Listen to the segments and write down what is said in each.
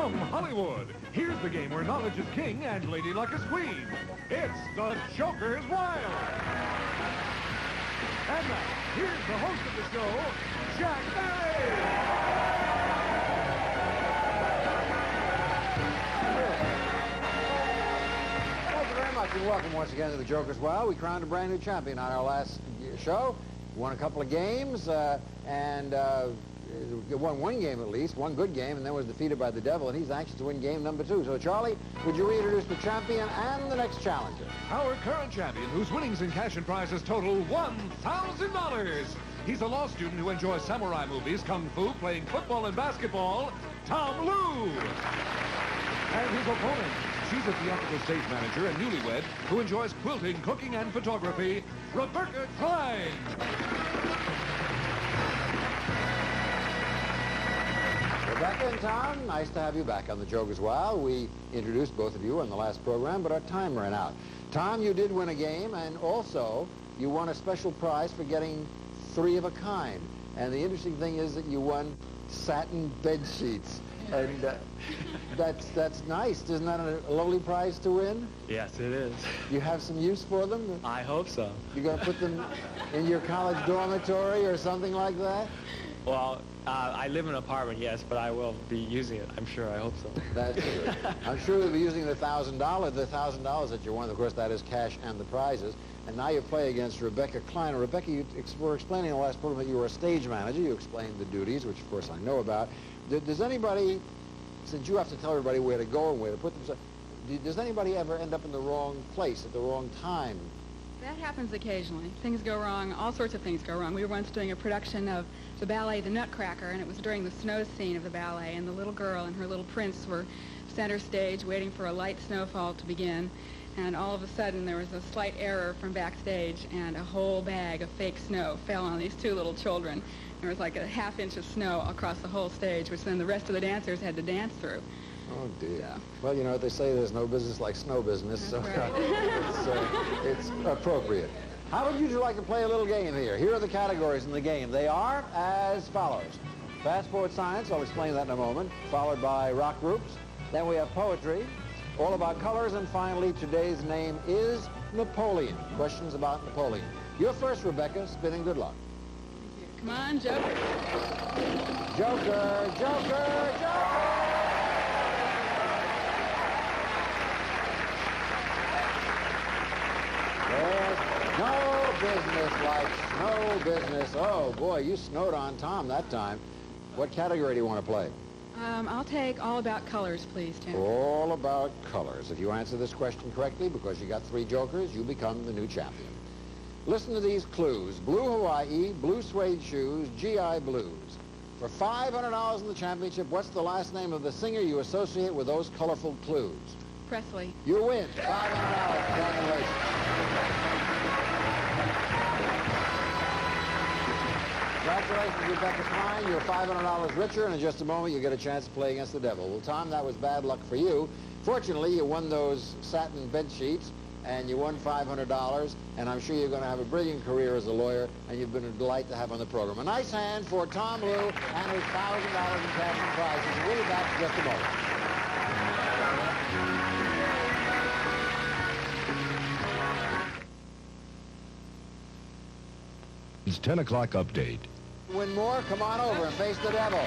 From Hollywood, here's the game where knowledge is king and Lady Luck is queen. It's The Joker's Wild. And now, here's the host of the show, Jack Barry. Thank you very much, and welcome once again to The Joker's Wild. We crowned a brand new champion on our last show. Won a couple of games, and won one game at least, one good game, and then was defeated by the Devil, and he's anxious to win game number 2. So, Charlie, would you reintroduce the champion and the next challenger? Our current champion, whose winnings in cash and prizes total $1,000. He's a law student who enjoys samurai movies, kung fu, playing football and basketball, Tom Lou. And his opponent, she's a theatrical stage manager and newlywed who enjoys quilting, cooking, and photography, Rebecca Klein. Rebecca and Tom, nice to have you back on The Joker's Wild. We introduced both of you on the last program, but our time ran out. Tom, you did win a game, and also you won a special prize for getting 3 of a kind. And the interesting thing is that you won satin bed sheets. And that's nice. Isn't that a lovely prize to win? Yes, it is. You have some use for them? I hope so. You're going to put them in your college dormitory or something like that? Well, I live in an apartment, yes, but I will be using it. I'm sure. I hope so. That's good. I'm sure you'll be using the $1,000. The $1,000 that you won, of course, that is cash and the prizes. And now you play against Rebecca Klein. Rebecca, you were explaining in the last program that you were a stage manager. You explained the duties, which, of course, I know about. Does anybody, since you have to tell everybody where to go and where to put themselves, does anybody ever end up in the wrong place at the wrong time? That happens occasionally. Things go wrong. All sorts of things go wrong. We were once doing a production of the ballet The Nutcracker, and it was during the snow scene of the ballet, and the little girl and her little prince were center stage waiting for a light snowfall to begin, and all of a sudden there was a slight error from backstage, and a whole bag of fake snow fell on these 2 little children. There was like a ½ inch of snow across the whole stage, which then the rest of the dancers had to dance through. Oh, dear. So. Well, you know what they say, there's no business like snow business, That's so right. it's appropriate. How would you like to play a little game here? Here are the categories in the game. They are as follows. Fast forward science, I'll explain that in a moment, followed by rock groups. Then we have poetry, all about colors, and finally, today's name is Napoleon. Questions about Napoleon. You're first, Rebecca. Spinning, good luck. Come on, Joker. Joker, Joker, Joker! There's no business like snow business. Oh, boy, you snowed on Tom that time. What category do you want to play? I'll take all about colors, please, Tim. All about colors. If you answer this question correctly, because you got 3 jokers, you become the new champion. Listen to these clues. Blue Hawaii, blue suede shoes, GI Blues. For $500 in the championship, what's the last name of the singer you associate with those colorful clues? Presley. You win. $500. Congratulations. Congratulations, Rebecca Klein. You're $500 richer, and in just a moment, you'll get a chance to play against the Devil. Well, Tom, that was bad luck for you. Fortunately, you won those satin bed sheets, and you won $500, and I'm sure you're going to have a brilliant career as a lawyer, and you've been a delight to have on the program. A nice hand for Tom Lou and his $1,000 in cash and prizes. We'll be back in just a moment. It's 10 o'clock update. Win more? Come on over and face the Devil.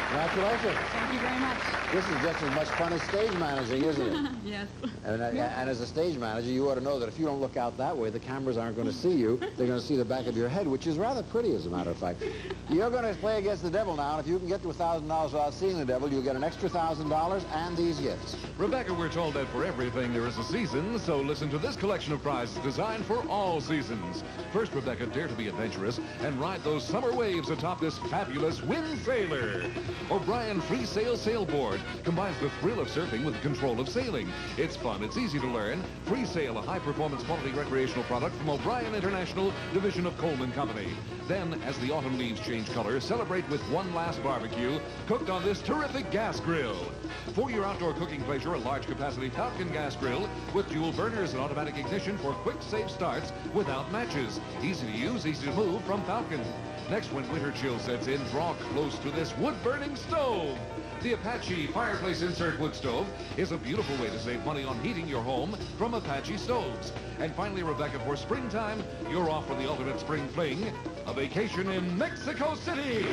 Congratulations. Thank you very much. This is just as much fun as stage managing, isn't it? Yes. And as a stage manager, you ought to know that if you don't look out that way, the cameras aren't going to see you. They're going to see the back of your head, which is rather pretty, as a matter of fact. You're going to play against the Devil now, and if you can get to $1,000 without seeing the Devil, you'll get an extra $1,000 and these gifts. Rebecca, we're told that for everything there is a season, so listen to this collection of prizes designed for all seasons. First, Rebecca, dare to be adventurous and ride those summer waves atop this fabulous wind sailor. O'Brien Free Sail Sailboard combines the thrill of surfing with the control of sailing. It's fun, it's easy to learn. Free Sail, a high-performance quality recreational product from O'Brien International, division of Coleman Company. Then, as the autumn leaves change color, celebrate with one last barbecue cooked on this terrific gas grill. For your outdoor cooking pleasure, a large-capacity Falcon gas grill with dual burners and automatic ignition for quick, safe starts without matches. Easy to use, easy to move from Falcon. Next, when winter chill sets in, draw close to this wood-burning stove. The Apache Fireplace Insert Wood Stove is a beautiful way to save money on heating your home from Apache stoves. And finally, Rebecca, for springtime, you're off for the ultimate spring fling, a vacation in Mexico City.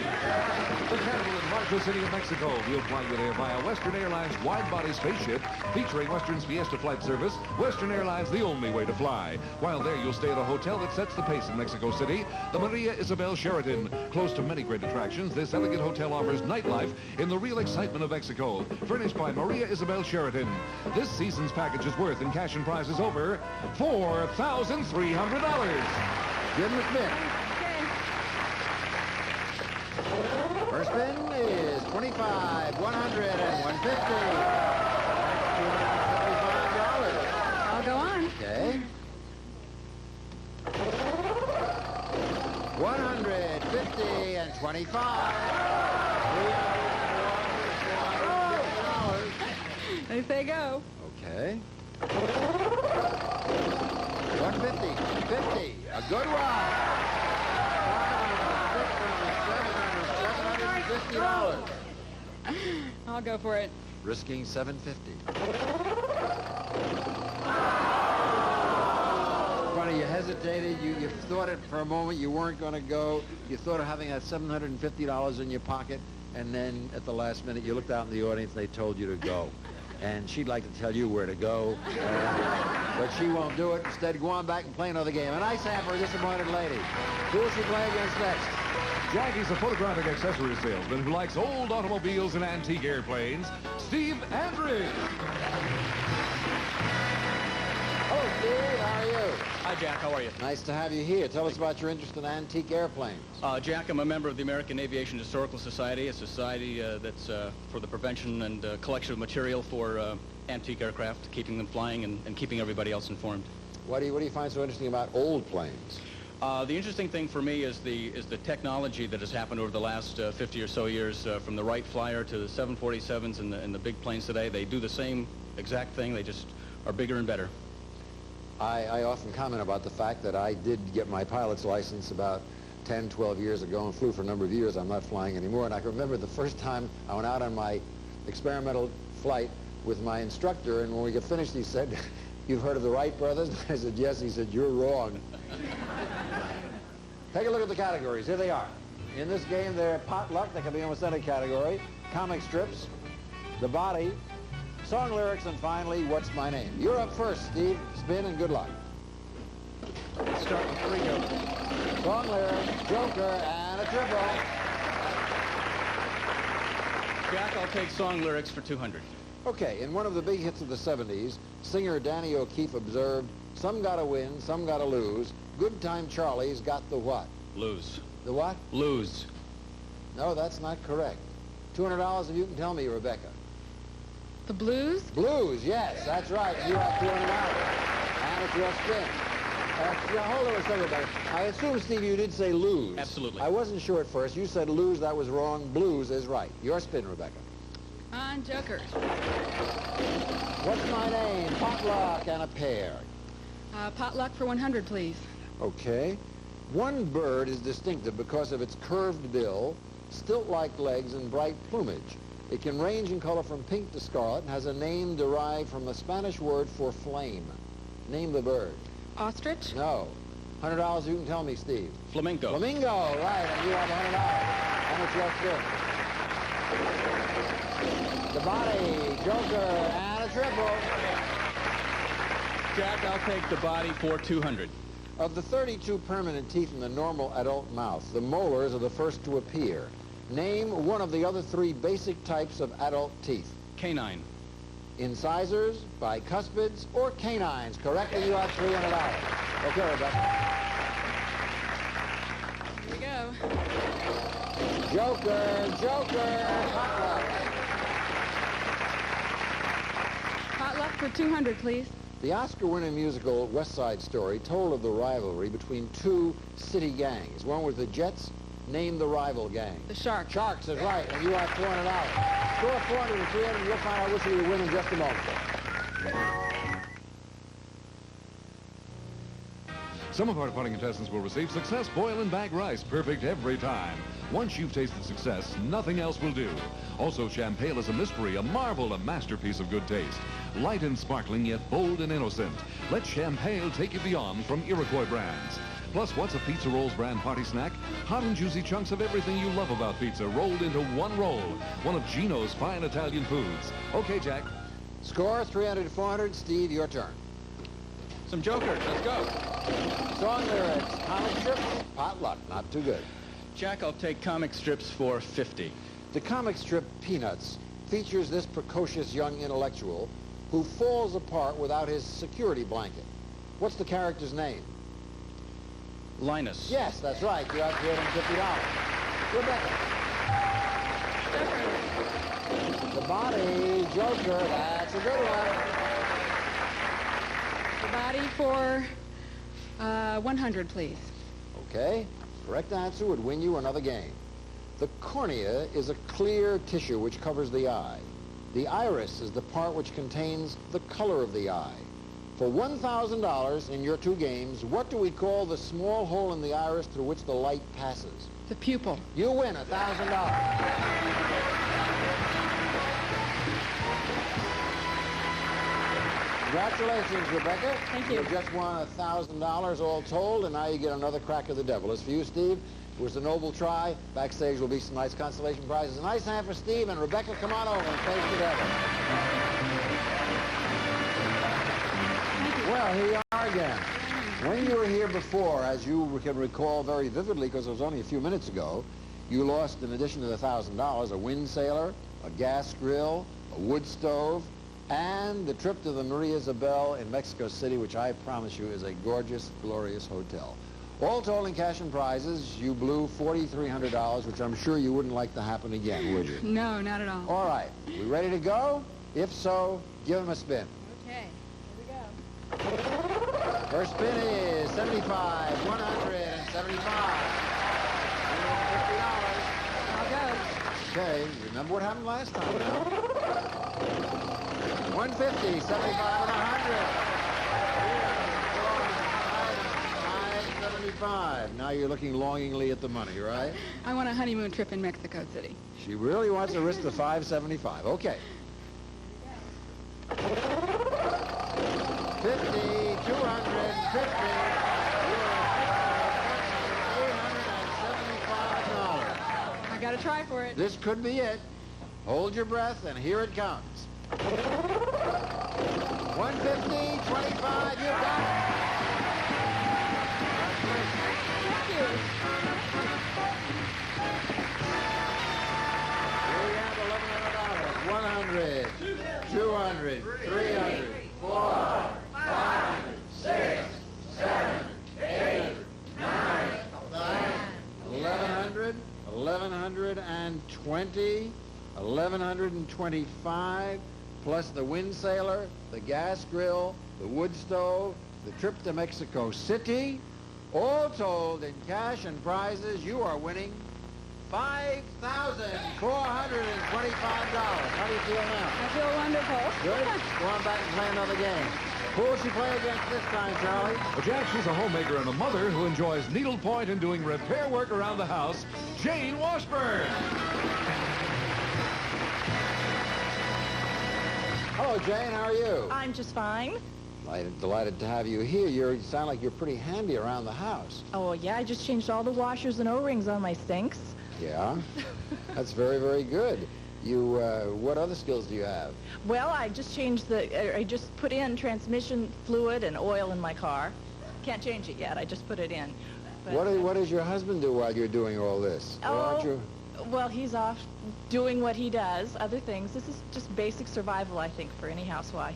The Carnival in Marco City of Mexico will fly you there via Western Airlines wide-body spaceship featuring Western's Fiesta flight service. Western Airlines, the only way to fly. While there, you'll stay at a hotel that sets the pace in Mexico City, the Maria Isabel Sheraton. Close to many great attractions, this elegant hotel offers nightlife in the real excitement of Mexico. Furnished by Maria Isabel Sheraton. This season's package is worth in cash and prizes over $4,300. Jim McMinn. First spin is 25, 100, and 150. $275. I'll go on. Okay. 150 and 25. They say go. Okay. 150, 50, a good ride. $750. I'll go for it. Risking $750. Funny, you hesitated. You thought it for a moment. You weren't going to go. You thought of having that $750 in your pocket, and then at the last minute, you looked out in the audience. They told you to go. And she'd like to tell you where to go, but she won't do it. Instead, go on back and play another game. A nice hand for a disappointed lady. Who will she play against next? Jackie's a photographic accessory salesman who likes old automobiles and antique airplanes. Steve Andrews. Hello, Steve. How are you? Hi, Jack. How are you? Nice to have you here. Tell us about your interest in antique airplanes. Jack, I'm a member of the American Aviation Historical Society, a society that's for the prevention and collection of material for antique aircraft, keeping them flying and keeping everybody else informed. What do you find so interesting about old planes? The interesting thing for me is the technology that has happened over the last 50 or so years, from the Wright Flyer to the 747s and the big planes today. They do the same exact thing. They just are bigger and better. I often comment about the fact that I did get my pilot's license about 10, 12 years ago and flew for a number of years. I'm not flying anymore. And I can remember the first time I went out on my experimental flight with my instructor, and when we got finished, he said, "You've heard of the Wright brothers?" I said, "Yes." He said, "You're wrong." Take a look at the categories. Here they are. In this game, they're potluck. They can be in almost any category. Comic strips, the body, song lyrics, and finally, what's my name? You're up first, Steve. Spin and good luck. Let's start with 3 jokers. Song lyrics, joker, and a triple. Jack, I'll take song lyrics for 200. Okay, in one of the big hits of the 70s, singer Danny O'Keefe observed, "Some gotta win, some gotta lose. Good time Charlie's got the what?" Lose. The what? Lose. No, that's not correct. $200 if you can tell me, Rebecca. The blues? Blues, yes, that's right. You have $200. And it's your spin. Hold on a second, Rebecca. I assume, Steve, you did say lose. Absolutely. I wasn't sure at first. You said lose, that was wrong. Blues is right. Your spin, Rebecca. On jokers. What's my name? Potluck and a pair. Potluck for 100, please. Okay. One bird is distinctive because of its curved bill, stilt-like legs, and bright plumage. It can range in color from pink to scarlet and has a name derived from the Spanish word for flame. Name the bird. Ostrich? No. $100 you can tell me, Steve. Flamingo. Flamingo, right, and you have $100. And it's your spin. The body, joker, and a triple. Jack, I'll take the body for 200. Of the 32 permanent teeth in the normal adult mouth, the molars are the first to appear. Name one of the other 3 basic types of adult teeth. Canine. Incisors, bicuspids, or canines. Correctly, you have $300. Okay, Rebecca. Here we go. Joker, Joker, potluck. Potluck for 200, please. The Oscar-winning musical West Side Story told of the rivalry between two city gangs. One was the Jets. Name the rival gang. The Sharks. Sharks is right, and you have $400. Score 400 and 300, and you'll find out which of you win in just a moment. Some of our departing contestants will receive Success Boil and Bag Rice, perfect every time. Once you've tasted Success, nothing else will do. Also, Champagne is a mystery, a marvel, a masterpiece of good taste. Light and sparkling, yet bold and innocent. Let Champagne take you beyond from Iroquois brands. Plus, what's a Pizza Rolls brand party snack? Hot and juicy chunks of everything you love about pizza rolled into one roll. One of Gino's fine Italian foods. Okay, Jack. Score 300 to 400. Steve, your turn. Some jokers. Let's go. Song lyrics, comic strips, potluck. Not too good. Jack, I'll take comic strips for 50. The comic strip Peanuts features this precocious young intellectual who falls apart without his security blanket. What's the character's name? Linus. Yes, that's right. You have $350. Rebecca. The body, Joker. That's a good one. The body for 100, please. Okay. Correct answer would win you another game. The cornea is a clear tissue which covers the eye. The iris is the part which contains the color of the eye. For $1,000 in your two games, what do we call the small hole in the iris through which the light passes? The pupil. You win $1,000. Congratulations, Rebecca. Thank you. You just won $1,000 all told, and now you get another crack of the devil. As for you, Steve, it was a noble try. Backstage will be some nice consolation prizes. A nice hand for Steve, and Rebecca, come on over and face the devil. Well, here you are again. When you were here before, as you can recall very vividly, because it was only a few minutes ago, you lost, in addition to the $1,000, a wind sailor, a gas grill, a wood stove, and the trip to the Maria Isabel in Mexico City, which I promise you is a gorgeous, glorious hotel. All told in cash and prizes, you blew $4,300, which I'm sure you wouldn't like to happen again, would you? No, not at all. All right. We ready to go? If so, give them a spin. Okay, here we go. First spin is 75, 175. I'll go. Okay, remember what happened last time now. 150, 75, and 100. 575. Now you're looking longingly at the money, right? I want a honeymoon trip in Mexico City. She really wants to risk the 575. Okay. 50, 200, 50, $875. I gotta try for it. This could be it. Hold your breath, and here it comes. 150, 25, you got it. Thank you. Here we have $1,100. 100, 200, 300, 400, 500, 6, 7, 8, 9, 1100, 1120, 1125, plus the wind sailor, the gas grill, the wood stove, the trip to Mexico City. All told in cash and prizes, you are winning $5,425. How do you feel now? I feel wonderful. Good? Go on back and play another game. Who will she play against this time, Charlie? Well, Jack, she's a homemaker and a mother who enjoys needlepoint and doing repair work around the house. Jane Washburn. Hello, Jane. How are you? I'm just fine. Delighted to have you here. You sound like you're pretty handy around the house. Oh, yeah, I just changed all the washers and O-rings on my sinks. Yeah? That's very, very good. You, what other skills do you have? Well, I just put in transmission fluid and oil in my car. Can't change it yet. I just put it in. But, What does your husband do while you're doing all this? Or aren't you? Well, he's off doing what he does, other things. This is just basic survival, I think, for any housewife.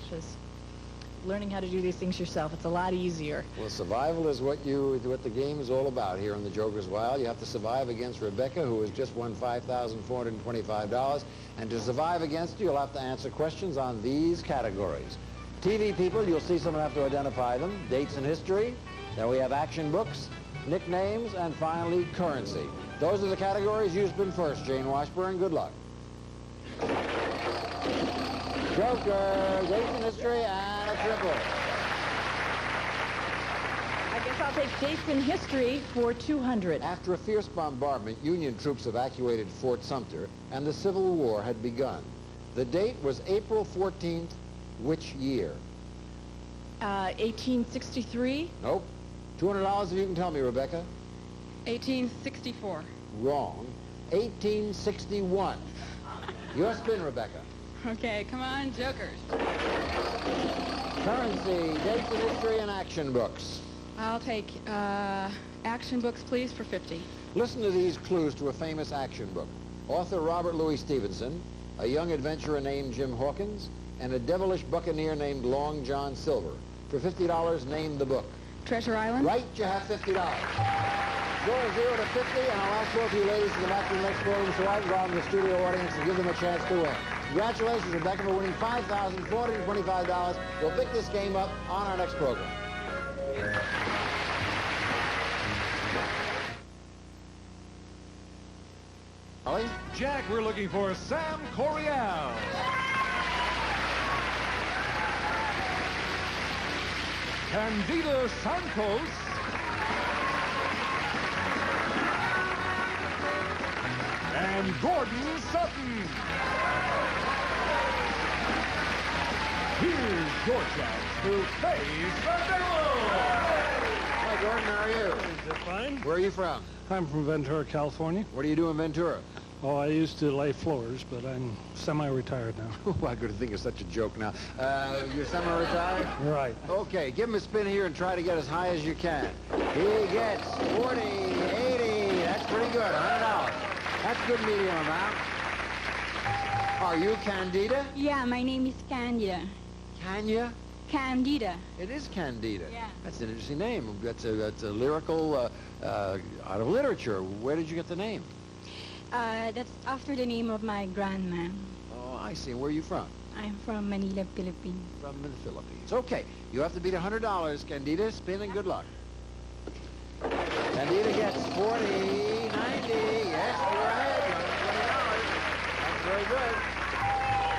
learning how to do these things yourself. It's a lot easier. Well, survival is what the game is all about here on the Joker's Wild. You have to survive against Rebecca, who has just won $5,425. And to survive against you, you'll have to answer questions on these categories. TV people, you'll see someone have to identify them. Dates in history. Then we have action books, nicknames, and finally, currency. Those are the categories. You spin first, Jane Washburn. Good luck. Joker, dates in history, and a triple. I guess I'll take dates in history for 200. After a fierce bombardment, Union troops evacuated Fort Sumter, and the Civil War had begun. The date was April 14th, which year? 1863. Nope. $200 if you can tell me, Rebecca. 1864. Wrong. 1861. Your spin, Rebecca. Okay, come on, Jokers. Currency, dates in history, and action books. I'll take action books, please, for 50. Listen to these clues to a famous action book. Author Robert Louis Stevenson, a young adventurer named Jim Hawkins, and a devilish buccaneer named Long John Silver. For $50, name the book. Treasure Island? Right, you have $50. Score 0 to 50, and I'll ask both of you ladies to come back to the next program so I can go out in the studio audience and give them a chance to win. Congratulations, Rebecca, for winning $5,425. We'll pick this game up on our next program. Ollie? Jack, we're looking for Sam Coriel. Candida Santos. And Gordon Sutton. Here's your chance to face the devil. Hi, Gordon, how are you? Fine. Where are you from? I'm from Ventura, California. What do you do in Ventura? Oh, I used to lay floors, but I'm semi-retired now. Oh, I could think of such a joke now. You're semi-retired? Right. Okay, give him a spin here and try to get as high as you can. He gets 40, 80. That's pretty good, $100. That's good medium amount. Are you Candida? Yeah, my name is Candida. Canya? Candida. It is Candida. Yeah. That's an interesting name. That's a lyrical out of literature. Where did you get the name? That's after the name of my grandma. Oh, I see. Where are you from? I'm from Manila, Philippines. From the Philippines. Okay, you have to beat $100. Candida, spin and good luck. Candida gets 40, 90. Yes, you're ahead. $120. That's very good.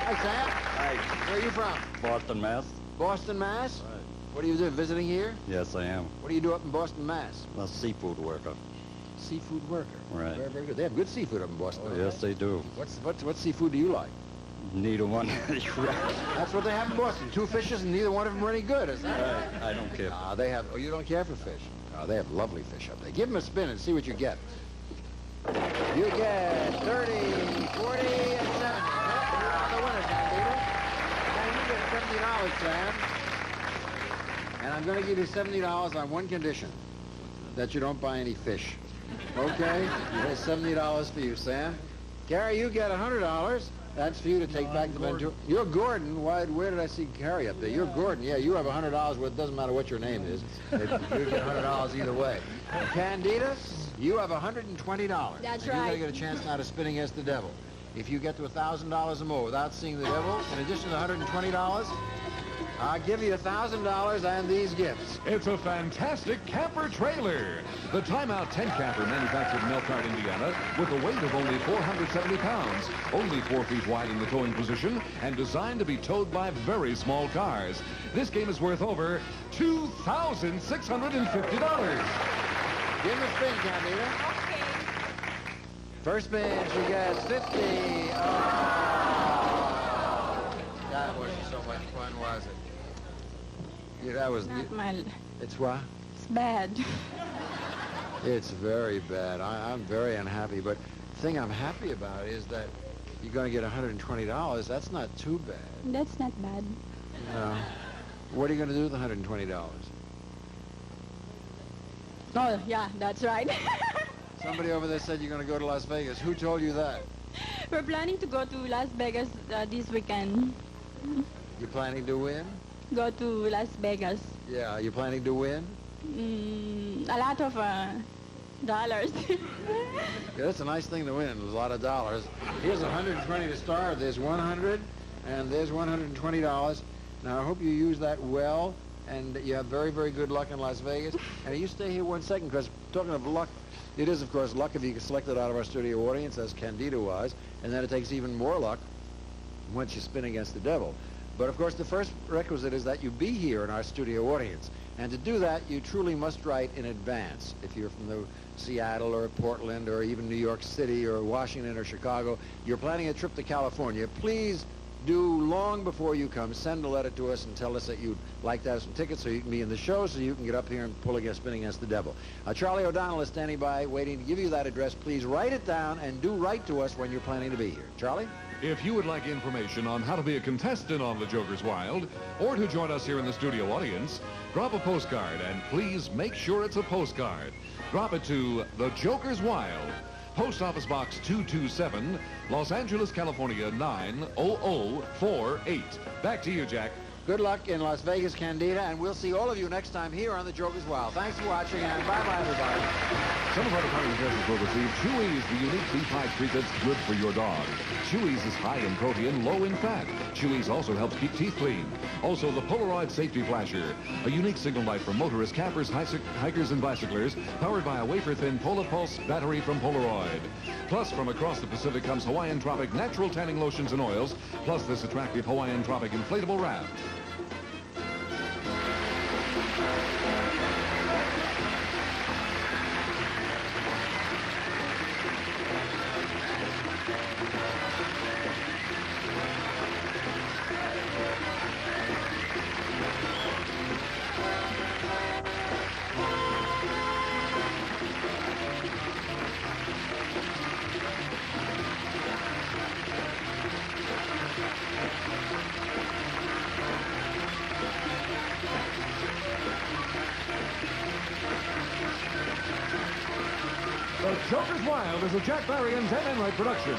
Hi, Sam. Hi. Where are you from? Boston, Mass. Boston, Mass? Right. What do you do, visiting here? Yes, I am. What do you do up in Boston, Mass? A seafood worker. Seafood worker. Right. Very, very good. They have good seafood up in Boston. Oh, don't yes, they do. What seafood do you like? Neither one. That's what they have in Boston. Two fishes and neither one of them are any good, is that Right. I don't care. They have, oh, you don't care for fish? They have lovely fish up there. Give them a spin and see what you get. You get 30, 40, and 70. You're on the winner, Candida. And you get $70, Sam. And I'm going to give you $70 on one condition, that you don't buy any fish. Okay? That's $70 for you, Sam. Gary, you get $100. That's for you to take back to Ventura. You're Gordon. Where did I see Gary up there? You're Gordon. Yeah, you have $100 worth. It doesn't matter what your name is. You get $100 either way. Candida, you have $120. That's You're going right. to get a chance now to spin against the devil. If you get to $1,000 or more without seeing the devil, in addition to $120, I'll give you $1,000 and these gifts. It's a fantastic camper trailer. The Timeout tent camper manufactured in Elkhart, Indiana, with a weight of only 470 pounds, only 4 feet wide in the towing position, and designed to be towed by very small cars. This game is worth over $2,650. Give him a spin, Candida. Okay. First spin, she gets 50. Oh, that wasn't so much fun, was it? Yeah, that was... Not my... It's what? It's bad. It's very bad. I'm very unhappy, but the thing I'm happy about is that you're going to get $120. That's not too bad. That's not bad. No. What are you going to do with the $120? Oh, yeah, that's right. Somebody over there said you're going to go to Las Vegas. Who told you that? We're planning to go to Las Vegas this weekend. You planning to win? go to Las Vegas. Yeah, you planning to win? A lot of dollars. Yeah, that's a nice thing to win. There's a lot of dollars. Here's 120 to start. There's 100, and there's $120. Now, I hope you use that well, and you have very, very good luck in Las Vegas. And you stay here 1 second, because talking of luck, it is, of course, luck if you get selected out of our studio audience, as Candido was, and then it takes even more luck once you spin against the devil. But, of course, the first requisite is that you be here in our studio audience. And to do that, you truly must write in advance. If you're from the Seattle or Portland or even New York City or Washington or Chicago, you're planning a trip to California, please do, long before you come, send a letter to us and tell us that you'd like to have some tickets so you can be in the show, so you can get up here and spin against the devil. Charlie O'Donnell is standing by waiting to give you that address. Please write it down and do write to us when you're planning to be here. Charlie? If you would like information on how to be a contestant on The Joker's Wild, or to join us here in the studio audience, drop a postcard, and please make sure it's a postcard. Drop it to The Joker's Wild, Post Office Box 227, Los Angeles, California, 90048. Back to you, Jack. Good luck in Las Vegas, Candida, and we'll see all of you next time here on The Joker's Wild. Thanks for watching, and bye-bye, everybody. Some of our department contestants will receive Chewy's, the unique beef pie treat that's good for your dog. Chewy's is high in protein, low in fat. Chewy's also helps keep teeth clean. Also, the Polaroid Safety Flasher, a unique signal light for motorists, campers, hikers, and bicyclers, powered by a wafer-thin Polapulse battery from Polaroid. Plus, from across the Pacific comes Hawaiian Tropic natural tanning lotions and oils, plus this attractive Hawaiian Tropic inflatable raft. The Joker's Wild is a Jack Barry and Dan Enright production.